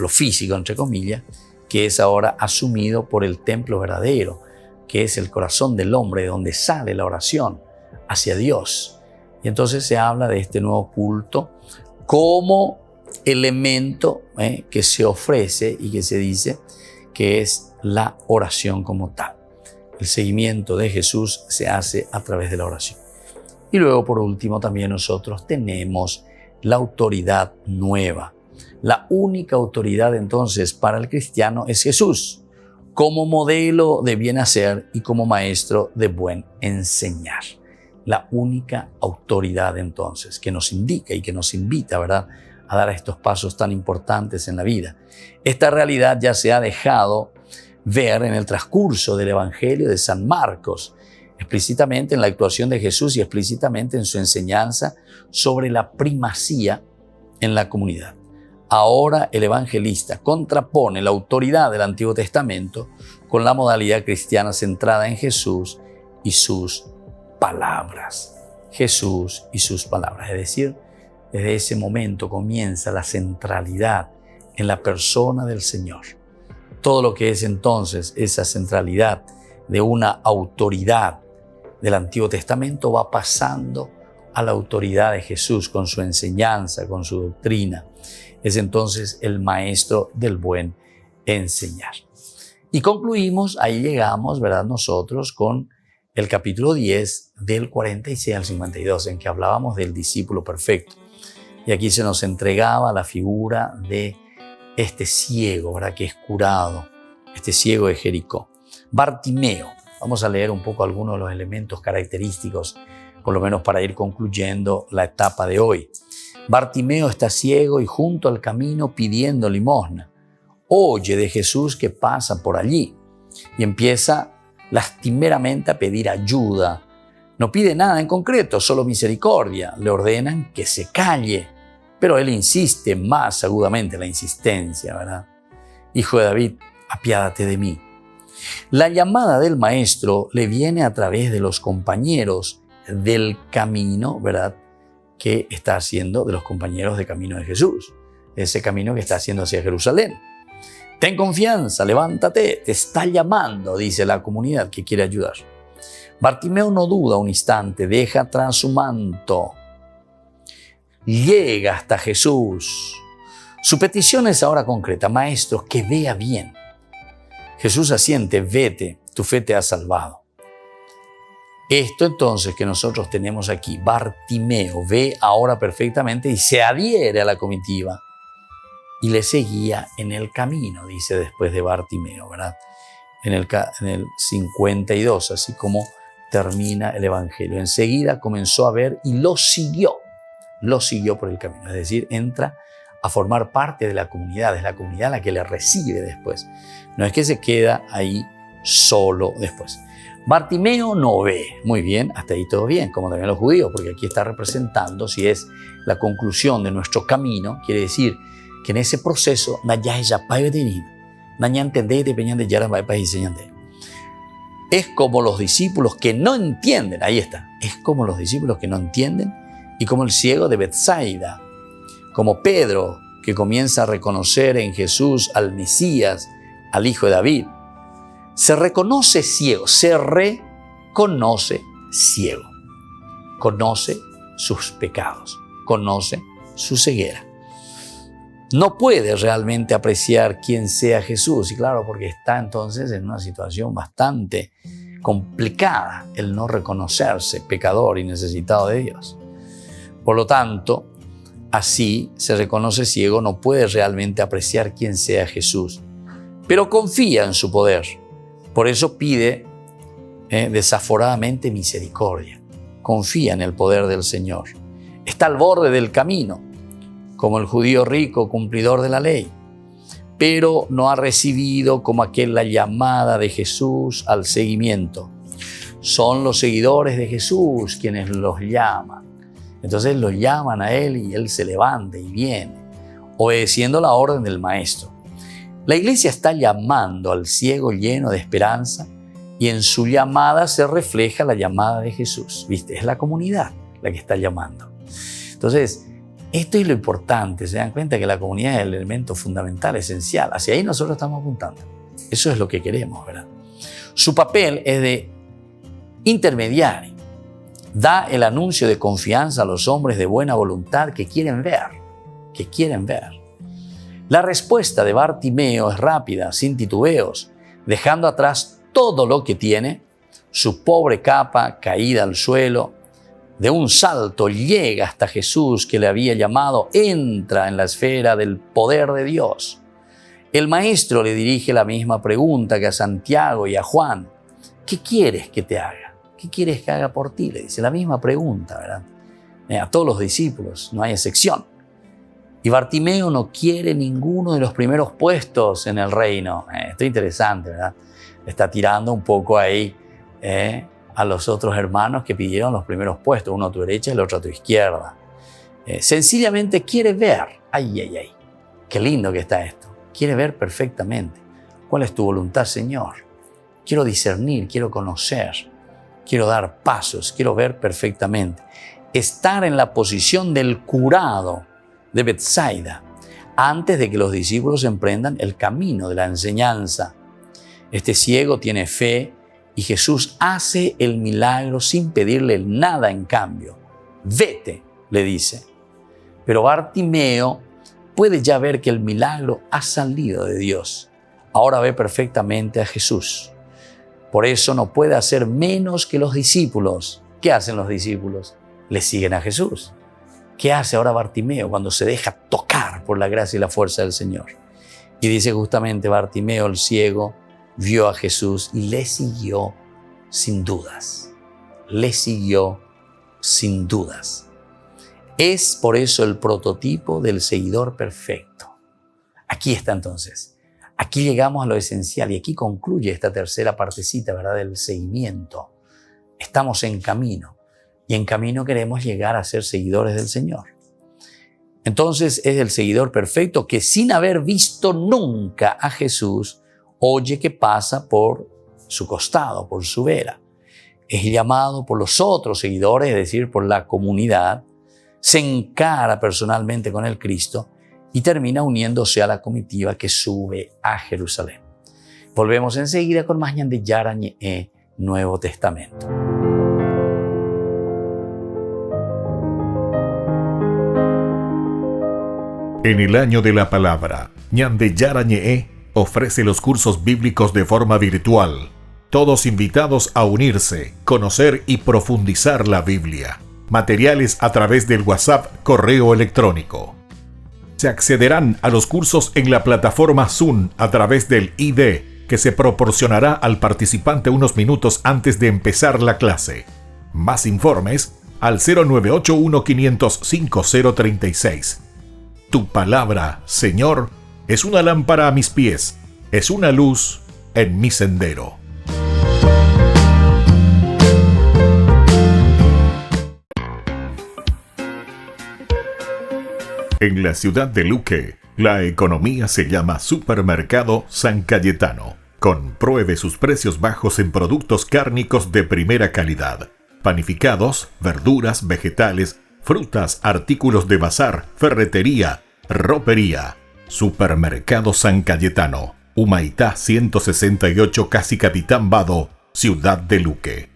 físico, entre comillas, que es ahora asumido por el templo verdadero, que es el corazón del hombre, de donde sale la oración hacia Dios. Y entonces se habla de este nuevo culto como elemento que se ofrece y que se dice que es la oración como tal. El seguimiento de Jesús se hace a través de la oración. Y luego, por último, también nosotros tenemos la autoridad nueva. La única autoridad entonces para el cristiano es Jesús, como modelo de bien hacer y como maestro de buen enseñar. La única autoridad entonces que nos indica y que nos invita, ¿verdad?, a dar estos pasos tan importantes en la vida. Esta realidad ya se ha dejado ver en el transcurso del Evangelio de San Marcos, explícitamente en la actuación de Jesús y explícitamente en su enseñanza sobre la primacía en la comunidad. Ahora el evangelista contrapone la autoridad del Antiguo Testamento con la modalidad cristiana centrada en Jesús y sus palabras. Jesús y sus palabras. Es decir, desde ese momento comienza la centralidad en la persona del Señor. Todo lo que es entonces esa centralidad de una autoridad del Antiguo Testamento va pasando a la autoridad de Jesús con su enseñanza, con su doctrina. Es entonces el maestro del buen enseñar. Y concluimos, ahí llegamos, ¿verdad?, nosotros con el capítulo 10 del 46 al 52, en que hablábamos del discípulo perfecto. Y aquí se nos entregaba la figura de este ciego, ¿verdad?, que es curado, este ciego de Jericó. Bartimeo. Vamos a leer un poco algunos de los elementos característicos, por lo menos para ir concluyendo la etapa de hoy. Bartimeo está ciego y junto al camino pidiendo limosna. Oye de Jesús que pasa por allí y empieza lastimeramente a pedir ayuda. No pide nada en concreto, solo misericordia. Le ordenan que se calle, pero él insiste más agudamente, la insistencia, ¿verdad? Hijo de David, apiádate de mí. La llamada del maestro le viene a través de los compañeros del camino, ¿verdad?, que está haciendo, de los compañeros de camino de Jesús, ese camino que está haciendo hacia Jerusalén. Ten confianza, levántate, te está llamando, dice la comunidad que quiere ayudar. Bartimeo no duda un instante, deja atrás su manto, llega hasta Jesús. Su petición es ahora concreta: maestro, que vea bien. Jesús asiente: vete, tu fe te ha salvado. Esto entonces que nosotros tenemos aquí, Bartimeo ve ahora perfectamente y se adhiere a la comitiva y le seguía en el camino, dice después de Bartimeo, ¿verdad? En el 52, así como termina el Evangelio. Enseguida comenzó a ver y lo siguió por el camino, es decir, entra a formar parte de la comunidad, es la comunidad la que le recibe después. No es que se queda ahí solo después. Bartimeo no ve. Muy bien, hasta ahí todo bien, como también los judíos, porque aquí está representando, si es la conclusión de nuestro camino, quiere decir que en ese proceso, es como los discípulos que no entienden, ahí está, es como los discípulos que no entienden y como el ciego de Betsaida, como Pedro, que comienza a reconocer en Jesús al Mesías, al Hijo de David. Se reconoce ciego, conoce sus pecados, conoce su ceguera. No puede realmente apreciar quién sea Jesús, y claro, porque está entonces en una situación bastante complicada el no reconocerse pecador y necesitado de Dios. Por lo tanto, así se reconoce ciego, no puede realmente apreciar quién sea Jesús, pero confía en su poder. Por eso pide desaforadamente misericordia. Confía en el poder del Señor. Está al borde del camino, como el judío rico cumplidor de la ley, pero no ha recibido como aquel la llamada de Jesús al seguimiento. Son los seguidores de Jesús quienes los llaman. Entonces los llaman a Él y Él se levanta y viene, obedeciendo la orden del Maestro. La iglesia está llamando al ciego lleno de esperanza y en su llamada se refleja la llamada de Jesús. ¿Viste? Es la comunidad la que está llamando. Entonces, esto es lo importante. Se dan cuenta que la comunidad es el elemento fundamental, esencial. Hacia ahí nosotros estamos apuntando. Eso es lo que queremos, ¿verdad? Su papel es de intermediario. Da el anuncio de confianza a los hombres de buena voluntad que quieren ver. La respuesta de Bartimeo es rápida, sin titubeos, dejando atrás todo lo que tiene, su pobre capa caída al suelo. De un salto llega hasta Jesús que le había llamado, entra en la esfera del poder de Dios. El Maestro le dirige la misma pregunta que a Santiago y a Juan. ¿Qué quieres que te haga? ¿Qué quieres que haga por ti? Le dice la misma pregunta, ¿verdad? A todos los discípulos, no hay excepción. Y Bartimeo no quiere ninguno de los primeros puestos en el reino. Esto es interesante, ¿verdad? Está tirando un poco ahí a los otros hermanos que pidieron los primeros puestos, uno a tu derecha y el otro a tu izquierda. Sencillamente quiere ver. Ay. Qué lindo que está esto. Quiere ver perfectamente. ¿Cuál es tu voluntad, Señor? Quiero discernir, quiero conocer. Quiero dar pasos, quiero ver perfectamente. Estar en la posición del curado de Betsaida antes de que los discípulos emprendan el camino de la enseñanza. Este ciego tiene fe y Jesús hace el milagro sin pedirle nada en cambio. Vete, le dice. Pero Bartimeo puede ya ver que el milagro ha salido de Dios. Ahora ve perfectamente a Jesús. Por eso no puede hacer menos que los discípulos. ¿Qué hacen los discípulos? Le siguen a Jesús. ¿Qué hace ahora Bartimeo cuando se deja tocar por la gracia y la fuerza del Señor? Y dice justamente Bartimeo, el ciego, vio a Jesús y le siguió sin dudas. Le siguió sin dudas. Es por eso el prototipo del seguidor perfecto. Aquí está entonces. Aquí llegamos a lo esencial y aquí concluye esta tercera partecita, ¿verdad? Del seguimiento. Estamos en camino y en camino queremos llegar a ser seguidores del Señor. Entonces es el seguidor perfecto que sin haber visto nunca a Jesús, oye que pasa por su costado, por su vera. Es llamado por los otros seguidores, es decir, por la comunidad, se encara personalmente con el Cristo y termina uniéndose a la comitiva que sube a Jerusalén. Volvemos enseguida con más ñan de Yara ñe Nuevo Testamento. En el año de la palabra, ñan de Yara ñe ofrece los cursos bíblicos de forma virtual. Todos invitados a unirse, conocer y profundizar la Biblia. Materiales a través del WhatsApp, correo electrónico. Se accederán a los cursos en la plataforma Zoom a través del ID que se proporcionará al participante unos minutos antes de empezar la clase. Más informes al 0981-500-5036. Tu palabra, Señor, es una lámpara a mis pies, es una luz en mi sendero. En la ciudad de Luque, la economía se llama Supermercado San Cayetano. Compruebe sus precios bajos en productos cárnicos de primera calidad. Panificados, verduras, vegetales, frutas, artículos de bazar, ferretería, ropería. Supermercado San Cayetano, Humaitá 168, Casi Capitán Vado, ciudad de Luque.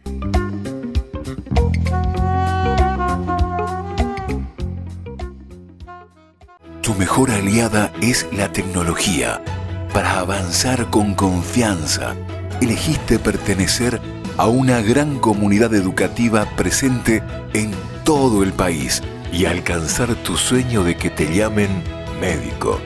Tu mejor aliada es la tecnología. Para avanzar con confianza, elegiste pertenecer a una gran comunidad educativa presente en todo el país y alcanzar tu sueño de que te llamen médico.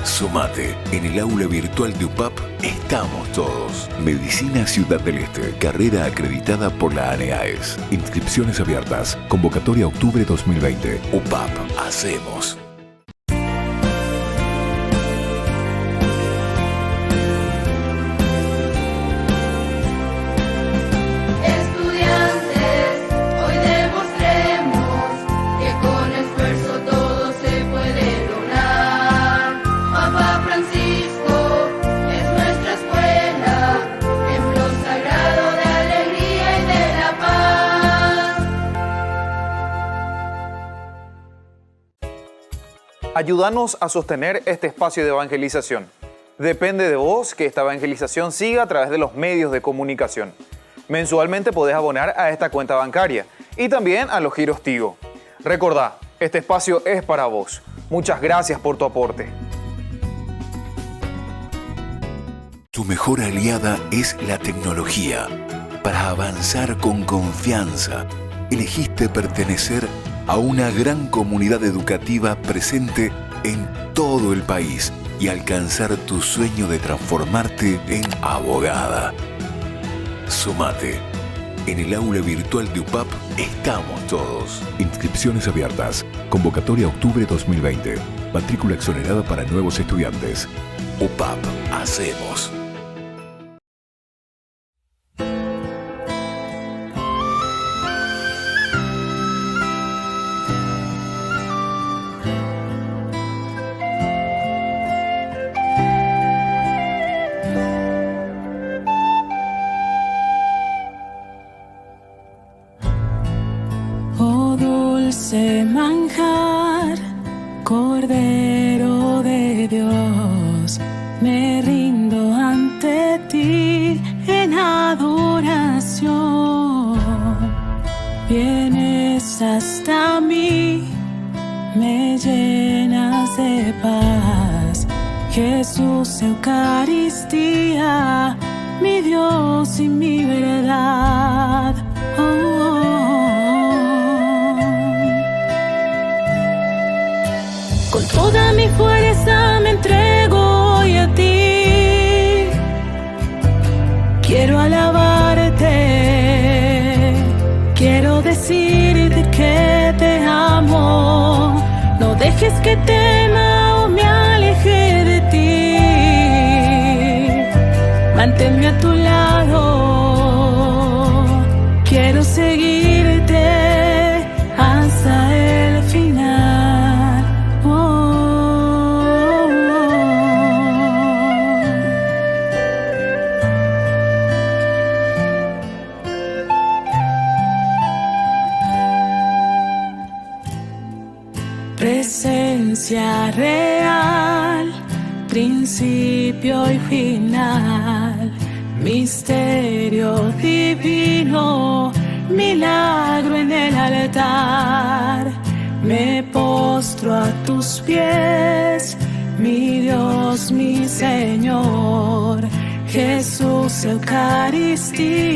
Sumate en el aula virtual de UPAP estamos todos. Medicina Ciudad del Este, carrera acreditada por la ANEAES. Inscripciones abiertas. Convocatoria octubre 2020. UPAP, hacemos. Ayúdanos a sostener este espacio de evangelización. Depende de vos que esta evangelización siga a través de los medios de comunicación. Mensualmente podés abonar a esta cuenta bancaria y también a los giros Tigo. Recordá, este espacio es para vos. Muchas gracias por tu aporte. Tu mejor aliada es la tecnología. Para avanzar con confianza, elegiste pertenecer a una gran comunidad educativa presente en todo el país y alcanzar tu sueño de transformarte en abogada. Sumate. En el aula virtual de UPAP estamos todos. Inscripciones abiertas. Convocatoria octubre 2020. Matrícula exonerada para nuevos estudiantes. UPAP, hacemos. Dulce manjar, Cordero de Dios, me rindo ante ti en adoración. Vienes hasta mí, me llenas de paz. Jesús, Eucaristía, mi Dios y mi verdad. Con toda mi fuerza me entrego hoy a ti. Quiero alabarte, quiero decirte que te amo. No dejes que tema o me aleje de ti. Manténme a tu lado, quiero seguirte hasta el final. Presencia real, principio y final, misterio divino, milagro en el altar. Me postro a tus pies, mi Dios, mi Señor. Jesús, Eucaristía,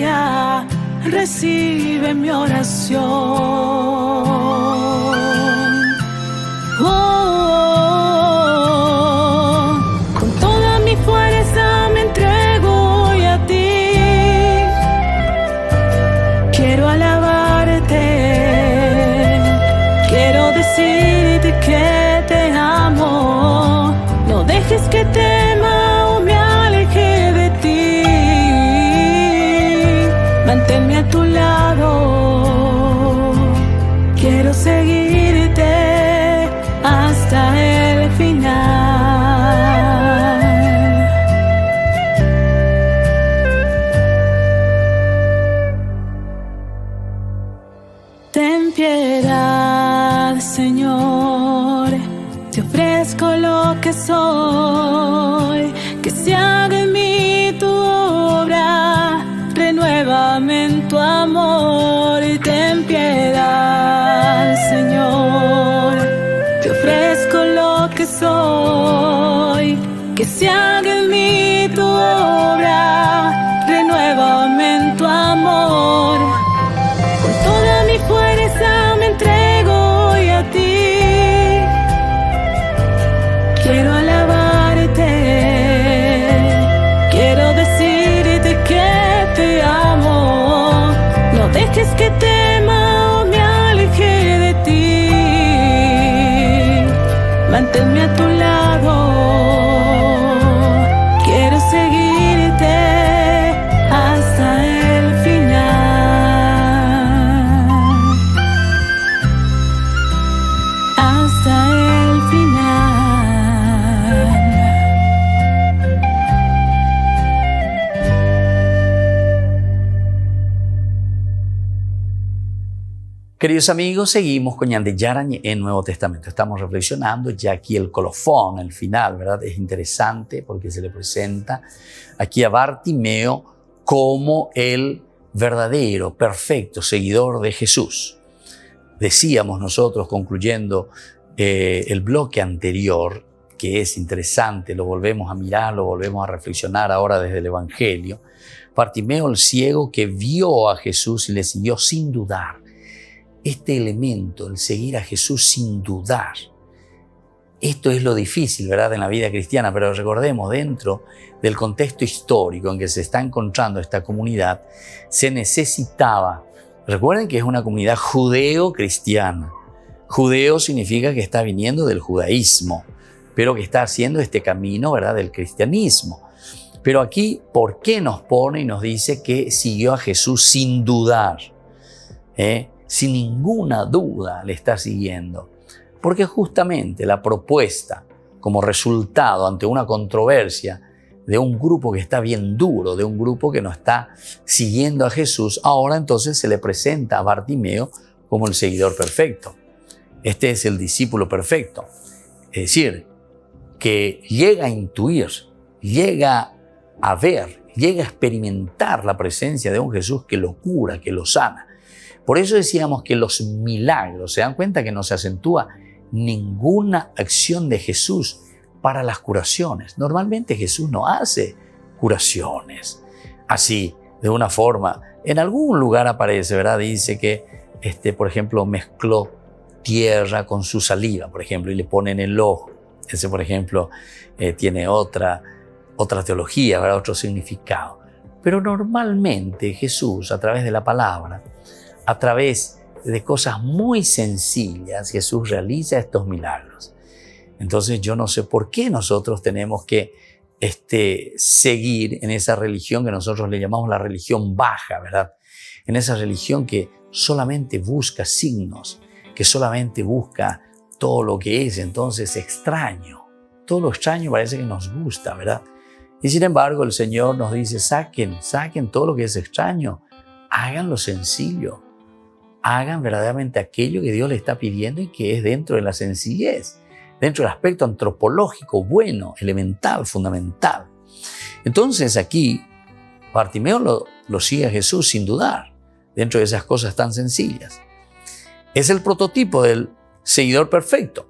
recibe mi oración. Con toda mi fuerza me entrego hoy a ti. Quiero alabarte, quiero decirte que te amo. No dejes que tema o me aleje de ti. Manténme a tu lado, quiero seguirte hasta el final. Ten piedad, Señor, te ofrezco lo que soy, que se haga en mí tu obra, renuévame en tu amor. Ten piedad, Señor, te ofrezco lo que soy, que se haga en mí tu obra, renuévame en tu amor. Con toda mi fuerza me entrego hoy a ti. Quiero alabarte, dejes que tema o me aleje de ti. Manténme a tu lado. Quiero seguirte hasta el final. Hasta el final. Queridos amigos, seguimos con Ñandeyara en Nuevo Testamento. Estamos reflexionando ya aquí el colofón, el final, ¿verdad? Es interesante porque se le presenta aquí a Bartimeo como el verdadero, perfecto seguidor de Jesús. Decíamos nosotros, concluyendo el bloque anterior, que es interesante, lo volvemos a mirar, lo volvemos a reflexionar ahora desde el Evangelio. Bartimeo, el ciego que vio a Jesús y le siguió sin dudar. Este elemento, el seguir a Jesús sin dudar, esto es lo difícil, ¿verdad?, en la vida cristiana, pero recordemos, dentro del contexto histórico en que se está encontrando esta comunidad, se necesitaba, recuerden que es una comunidad judeo-cristiana. Judeo significa que está viniendo del judaísmo, pero que está haciendo este camino, ¿verdad?, del cristianismo. Pero aquí, ¿por qué nos pone y nos dice que siguió a Jesús sin dudar? Sin ninguna duda le está siguiendo. Porque justamente la propuesta, como resultado ante una controversia de un grupo que está bien duro, de un grupo que no está siguiendo a Jesús, ahora entonces se le presenta a Bartimeo como el seguidor perfecto. Este es el discípulo perfecto. Es decir, que llega a intuir, llega a ver, llega a experimentar la presencia de un Jesús que lo cura, que lo sana. Por eso decíamos que los milagros, ¿se dan cuenta que no se acentúa ninguna acción de Jesús para las curaciones? Normalmente Jesús no hace curaciones así, de una forma. En algún lugar aparece, ¿verdad? Dice que, por ejemplo, mezcló tierra con su saliva, por ejemplo, y le pone en el ojo. Ese, por ejemplo, tiene otra teología, ¿verdad?, otro significado. Pero normalmente Jesús, a través de la palabra, a través de cosas muy sencillas, Jesús realiza estos milagros. Entonces yo no sé por qué nosotros tenemos que seguir en esa religión que nosotros le llamamos la religión baja, ¿verdad? En esa religión que solamente busca signos, que solamente busca todo lo que es entonces extraño. Todo lo extraño parece que nos gusta, ¿verdad? Y sin embargo el Señor nos dice, saquen todo lo que es extraño, háganlo sencillo. Hagan verdaderamente aquello que Dios le está pidiendo y que es dentro de la sencillez, dentro del aspecto antropológico, bueno, elemental, fundamental. Entonces aquí Bartimeo lo sigue a Jesús sin dudar, dentro de esas cosas tan sencillas. Es el prototipo del seguidor perfecto,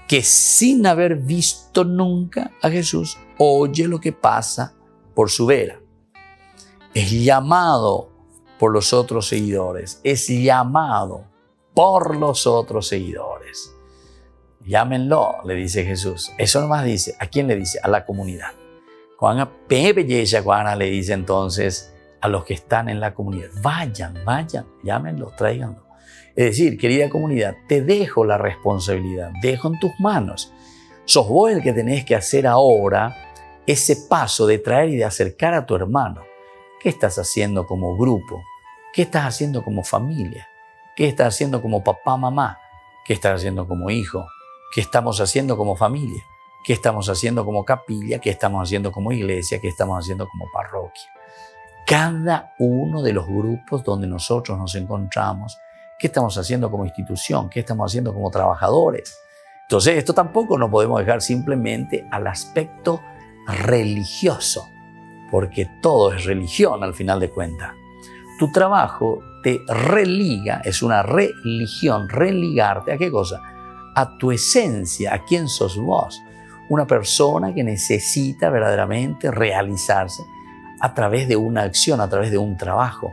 que sin haber visto nunca a Jesús, oye lo que pasa por su vera. Es llamado por los otros seguidores, es llamado por los otros seguidores. Llámenlo, le dice Jesús. Eso nomás dice. ¿A quién le dice? A la comunidad. Cuando le dice entonces a los que están en la comunidad, vayan, llámenlo, tráiganlo. Es decir, querida comunidad, te dejo la responsabilidad, dejo en tus manos. Sos vos el que tenés que hacer ahora ese paso de traer y de acercar a tu hermano. ¿Qué estás haciendo como grupo? ¿Qué estás haciendo como familia? ¿Qué estás haciendo como papá, mamá? ¿Qué estás haciendo como hijo? ¿Qué estamos haciendo como familia? ¿Qué estamos haciendo como capilla? ¿Qué estamos haciendo como iglesia? ¿Qué estamos haciendo como parroquia? Cada uno de los grupos donde nosotros nos encontramos, ¿qué estamos haciendo como institución? ¿Qué estamos haciendo como trabajadores? Entonces, esto tampoco lo podemos dejar simplemente al aspecto religioso, porque todo es religión al final de cuentas. Tu trabajo te religa, es una religión, religarte ¿a qué cosa? A tu esencia, a quién sos vos. Una persona que necesita verdaderamente realizarse a través de una acción, a través de un trabajo,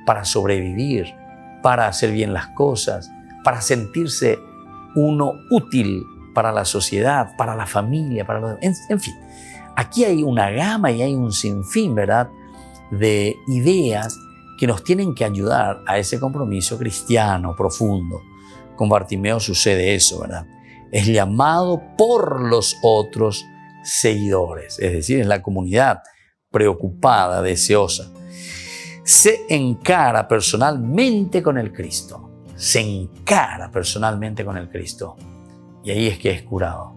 para sobrevivir, para hacer bien las cosas, para sentirse uno útil para la sociedad, para la familia, en fin. Aquí hay una gama y hay un sinfín, ¿verdad?, de ideas que nos tienen que ayudar a ese compromiso cristiano profundo. Con Bartimeo sucede eso, ¿verdad? Es llamado por los otros seguidores, es decir, es la comunidad preocupada, deseosa. Se encara personalmente con el Cristo. Se encara personalmente con el Cristo. Y ahí es que es curado.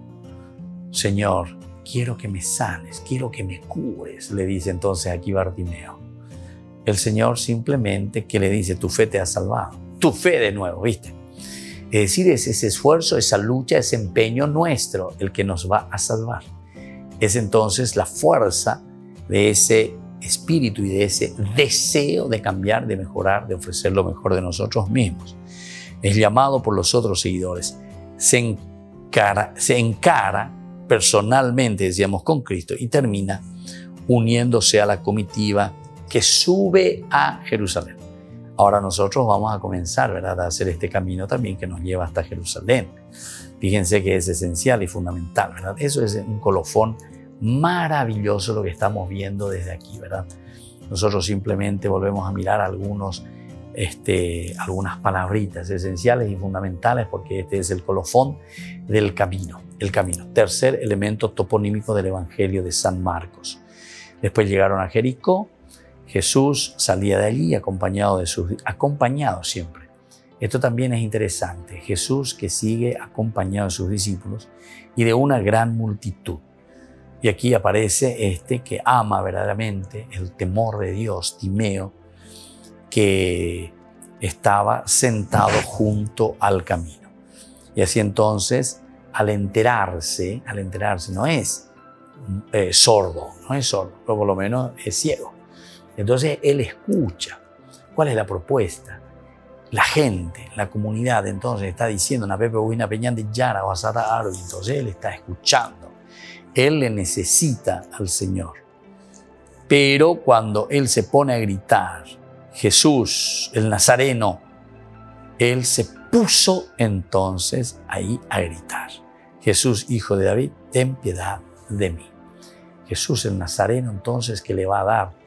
Señor, quiero que me sanes, quiero que me cures, le dice entonces aquí Bartimeo. El Señor simplemente que le dice, tu fe te ha salvado. Tu fe de nuevo, ¿viste? Es decir, es ese esfuerzo, esa lucha, ese empeño nuestro el que nos va a salvar. Es entonces la fuerza de ese espíritu y de ese deseo de cambiar, de mejorar, de ofrecer lo mejor de nosotros mismos. Es llamado por los otros seguidores. Se encara personalmente, decíamos, con Cristo y termina uniéndose a la comitiva que sube a Jerusalén. Ahora nosotros vamos a comenzar, ¿verdad?, a hacer este camino también que nos lleva hasta Jerusalén. Fíjense que es esencial y fundamental, ¿verdad? Eso es un colofón maravilloso lo que estamos viendo desde aquí, ¿verdad? Nosotros simplemente volvemos a mirar algunas palabritas esenciales y fundamentales porque este es el colofón del camino, el camino. Tercer elemento toponímico del Evangelio de San Marcos. Después llegaron a Jericó. Jesús salía de allí acompañado siempre. Esto también es interesante. Jesús que sigue acompañado de sus discípulos y de una gran multitud. Y aquí aparece este que ama verdaderamente el temor de Dios, Timeo, que estaba sentado junto al camino. Y así entonces, al enterarse no es sordo, pero por lo menos es ciego. Entonces él escucha. ¿Cuál es la propuesta? La gente, la comunidad, entonces está diciendo, entonces él está escuchando. Él le necesita al Señor. Pero cuando él se pone a gritar, Jesús, el Nazareno, él se puso entonces ahí a gritar. Jesús, hijo de David, ten piedad de mí. Jesús, el Nazareno, entonces, que le va a dar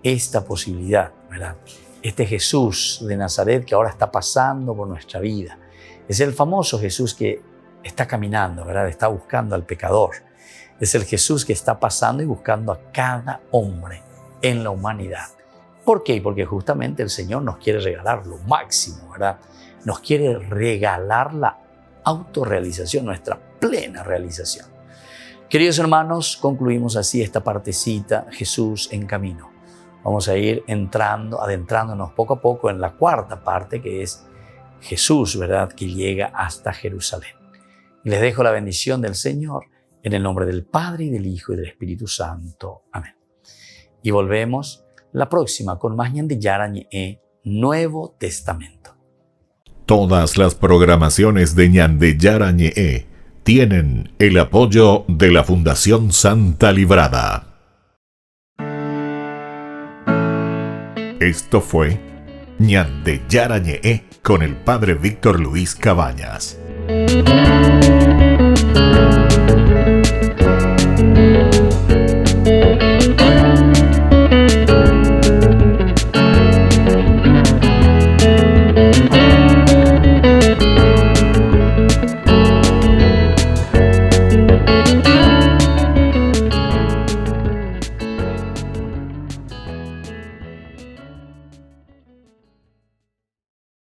esta posibilidad, ¿verdad? Este Jesús de Nazaret que ahora está pasando por nuestra vida. Es el famoso Jesús que está caminando, ¿verdad? Está buscando al pecador. Es el Jesús que está pasando y buscando a cada hombre en la humanidad. ¿Por qué? Porque justamente el Señor nos quiere regalar lo máximo, ¿verdad? Nos quiere regalar la autorrealización, nuestra plena realización. Queridos hermanos, concluimos así esta partecita, Jesús en camino. Vamos a ir adentrándonos poco a poco en la cuarta parte, que es Jesús, ¿verdad?, que llega hasta Jerusalén. Y les dejo la bendición del Señor en el nombre del Padre, y del Hijo, y del Espíritu Santo. Amén. Y volvemos la próxima con más Ñan de Yara Ñe Nuevo Testamento. Todas las programaciones de Ñan de Yara Ñe tienen el apoyo de la Fundación Santa Librada. Esto fue Ñan de Yara Ñe con el Padre Víctor Luis Cabañas.